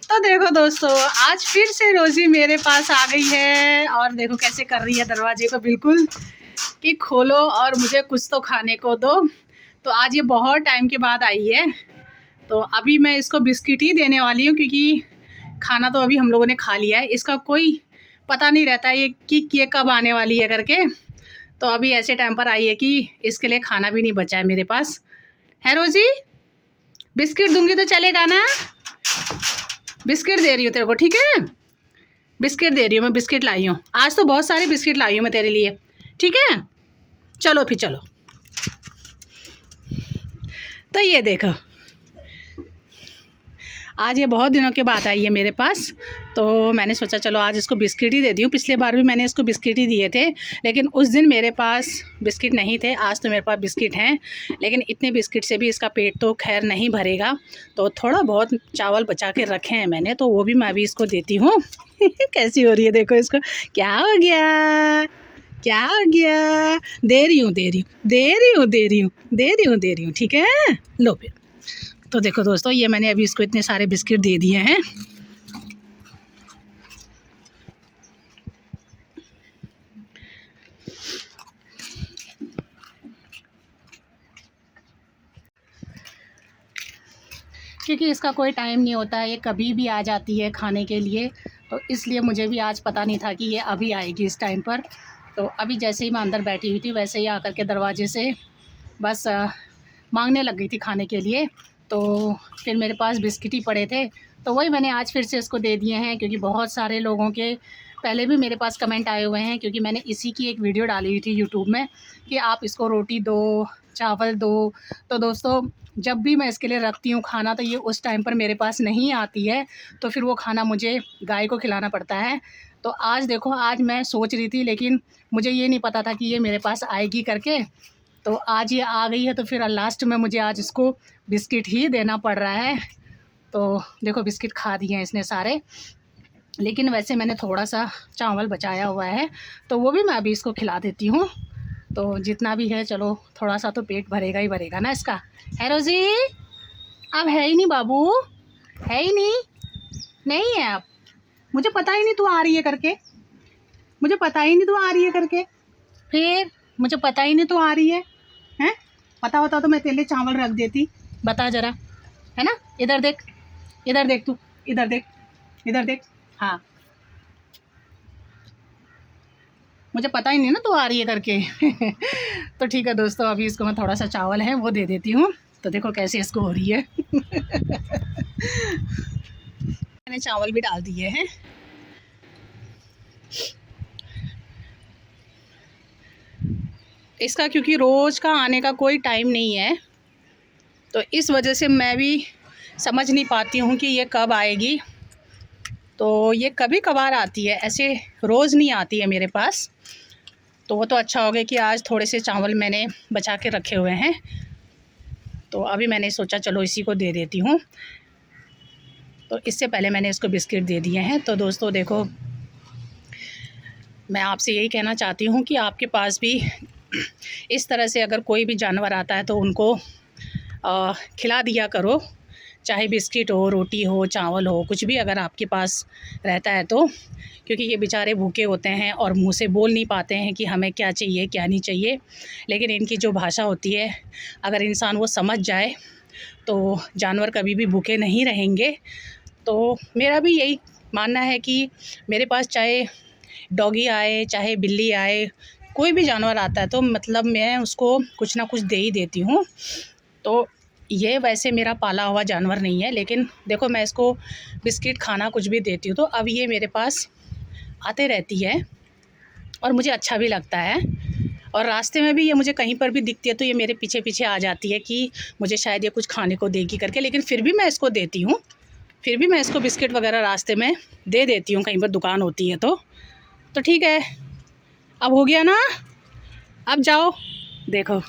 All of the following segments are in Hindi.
तो देखो दोस्तों, आज फिर से रोज़ी मेरे पास आ गई है और देखो कैसे कर रही है दरवाजे को बिल्कुल कि खोलो और मुझे कुछ तो खाने को दो। तो आज ये बहुत टाइम के बाद आई है। तो अभी मैं इसको बिस्किट ही देने वाली हूँ क्योंकि खाना तो अभी हम लोगों ने खा लिया है। इसका कोई पता नहीं रहता ये कि ये कब आने वाली है करके। तो अभी ऐसे टाइम पर आई है कि इसके लिए खाना भी नहीं बचा है मेरे पास। है रोज़ी, बिस्किट दूंगी तो चलेगा ना? बिस्किट दे रही हूँ तेरे को, ठीक है? बिस्किट दे रही हूँ मैं, बिस्किट लाई हूँ आज। तो बहुत सारे बिस्किट लाई हूँ मैं तेरे लिए, ठीक है? चलो फिर चलो। तो ये देखो, आज ये बहुत दिनों के बाद आई है मेरे पास। तो मैंने सोचा चलो आज इसको बिस्किट ही दे दी हूँ। पिछले बार भी मैंने इसको बिस्किट ही दिए थे, लेकिन उस दिन मेरे पास बिस्किट नहीं थे। आज तो मेरे पास बिस्किट हैं, लेकिन इतने बिस्किट से भी इसका पेट तो खैर नहीं भरेगा। तो थोड़ा बहुत चावल बचा के रखे हैं मैंने, तो वो भी मैं अभी इसको देती हूँ। कैसी हो रही है देखो इसको। क्या हो गया, क्या हो गया? दे रही हूँ, दे रही हूँ, दे रही हूँ, दे रही हूँ, दे रही हूँ, दे रही हूँ, ठीक है? लो फिर। तो देखो दोस्तों, ये मैंने अभी इसको इतने सारे बिस्किट दे दिए हैं। क्योंकि इसका कोई टाइम नहीं होता है, ये कभी भी आ जाती है खाने के लिए। तो इसलिए मुझे भी आज पता नहीं था कि ये अभी आएगी इस टाइम पर। तो अभी जैसे ही मैं अंदर बैठी हुई थी वैसे ही आकर के दरवाजे से बस मांगने लग गई थी खाने के लिए। तो फिर मेरे पास बिस्किट ही पड़े थे, तो वही मैंने आज फिर से इसको दे दिए हैं। क्योंकि बहुत सारे लोगों के पहले भी मेरे पास कमेंट आए हुए हैं, क्योंकि मैंने इसी की एक वीडियो डाली हुई थी यूट्यूब में कि आप इसको रोटी दो, चावल दो। तो दोस्तों, जब भी मैं इसके लिए रखती हूँ खाना तो ये उस टाइम पर मेरे पास नहीं आती है, तो फिर वो खाना मुझे गाय को खिलाना पड़ता है। तो आज देखो, आज मैं सोच रही थी, लेकिन मुझे ये नहीं पता था कि ये मेरे पास आएगी करके। तो आज ये आ गई है, तो फिर लास्ट में मुझे आज इसको बिस्किट ही देना पड़ रहा है। तो देखो, बिस्किट खा दिए हैं इसने सारे, लेकिन वैसे मैंने थोड़ा सा चावल बचाया हुआ है, तो वो भी मैं अभी इसको खिला देती हूँ। तो जितना भी है, चलो थोड़ा सा तो पेट भरेगा ही भरेगा ना इसका। है रोज़ी? अब है ही नहीं बाबू, है ही नहीं, नहीं है अब। मुझे पता ही नहीं तू आ रही है करके, मुझे पता ही नहीं तू आ रही है करके, फिर मुझे पता ही नहीं तू आ रही है। हैं? पता होता तो मैं तेरे लिए चावल रख देती। बता ज़रा, है ना? इधर देख, इधर देख तू, इधर देख, इधर देख। हाँ, मुझे पता ही नहीं ना तू आ रही है करके। तो ठीक है दोस्तों, अभी इसको मैं थोड़ा सा चावल है वो दे देती हूँ। तो देखो कैसे इसको हो रही है। मैंने चावल भी डाल दिए हैं। इसका क्योंकि रोज़ का आने का कोई टाइम नहीं है, तो इस वजह से मैं भी समझ नहीं पाती हूँ कि ये कब आएगी। तो ये कभी कभार आती है, ऐसे रोज़ नहीं आती है मेरे पास। तो वो तो अच्छा हो गया कि आज थोड़े से चावल मैंने बचा के रखे हुए हैं, तो अभी मैंने सोचा चलो इसी को दे देती हूँ। तो इससे पहले मैंने इसको बिस्किट दे दिए हैं। तो दोस्तों देखो, मैं आपसे यही कहना चाहती हूँ कि आपके पास भी इस तरह से अगर कोई भी जानवर आता है तो उनको खिला दिया करो, चाहे बिस्किट हो, रोटी हो, चावल हो, कुछ भी अगर आपके पास रहता है तो। क्योंकि ये बेचारे भूखे होते हैं और मुंह से बोल नहीं पाते हैं कि हमें क्या चाहिए क्या नहीं चाहिए, लेकिन इनकी जो भाषा होती है अगर इंसान वो समझ जाए तो जानवर कभी भी भूखे नहीं रहेंगे। तो मेरा भी यही मानना है कि मेरे पास चाहे डॉगी आए, चाहे बिल्ली आए, कोई भी जानवर आता है तो मतलब मैं उसको कुछ ना कुछ दे ही देती हूँ। तो ये वैसे मेरा पाला हुआ जानवर नहीं है, लेकिन देखो मैं इसको बिस्किट खाना कुछ भी देती हूँ तो अब ये मेरे पास आते रहती है और मुझे अच्छा भी लगता है। और रास्ते में भी ये मुझे कहीं पर भी दिखती है तो ये मेरे पीछे पीछे आ जाती है कि मुझे शायद ये कुछ खाने को देगी करके, लेकिन फिर भी मैं इसको देती हूँ। फिर भी मैं इसको बिस्किट वगैरह रास्ते में दे देती हूँ, कहीं पर दुकान होती है तो ठीक है। अब हो गया ना, अब जाओ देखो।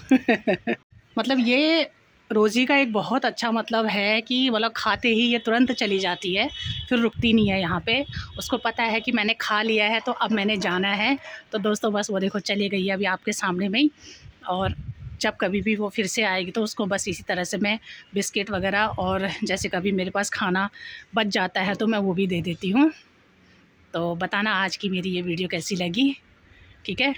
मतलब ये रोज़ी का एक बहुत अच्छा मतलब है कि मतलब खाते ही ये तुरंत चली जाती है, फिर रुकती नहीं है यहाँ पे। उसको पता है कि मैंने खा लिया है तो अब मैंने जाना है। तो दोस्तों बस वो देखो चली गई है अभी आपके सामने में ही। और जब कभी भी वो फिर से आएगी तो उसको बस इसी तरह से मैं बिस्किट वगैरह, और जैसे कभी मेरे पास खाना बच जाता है तो मैं वो भी दे देती हूँ। तो बताना आज की मेरी ये वीडियो कैसी लगी, ठीक है।